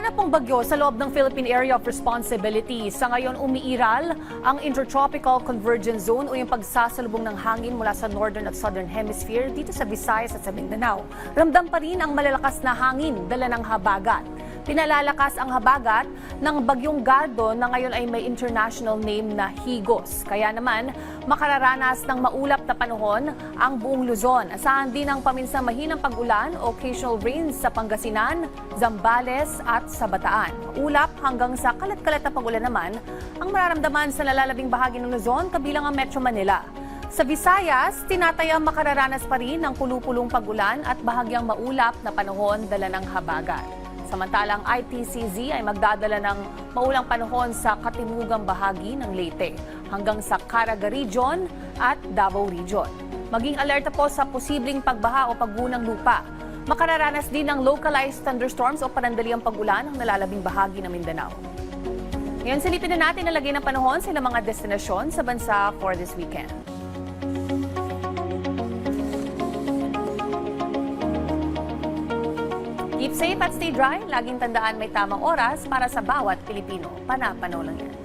Wala na pong bagyo sa loob ng Philippine Area of Responsibility. Sa ngayon, umiiral ang Intertropical Convergence Zone o yung pagsasalubong ng hangin mula sa Northern at Southern Hemisphere dito sa Visayas at sa Mindanao. Ramdam pa rin ang malalakas na hangin dala ng habagat. Pinalalakas ang habagat ng bagyong Gardo na ngayon ay may international name na Higos. Kaya naman, makararanas ng maulap na panahon ang buong Luzon. Asahan din ang paminsang mahinang pag-ulan o occasional rains sa Pangasinan, Zambales at sa Bataan. Ulap hanggang sa kalat-kalat na pag-ulan naman ang mararamdaman sa nalalabing bahagi ng Luzon kabilang ang Metro Manila. Sa Visayas, tinatayang makararanas pa rin ng pulupulong pag-ulan at bahagyang maulap na panahon dala ng habagat. Samantalang ITCZ ay magdadala ng maulang panahon sa katimugang bahagi ng Leyte hanggang sa Caraga Region at Davao Region. Maging alerta po sa posibleng pagbaha o paggunang lupa. Makararanas din ng localized thunderstorms o panandaliang pag-ulan ng nalalabing bahagi ng Mindanao. Ngayon, silipin na natin ang lagay ng panahon sa ilang mga destinasyon sa bansa for this weekend. Keep safe at stay dry. Laging tandaan may tamang oras para sa bawat Pilipino. Panapanaw lang yan.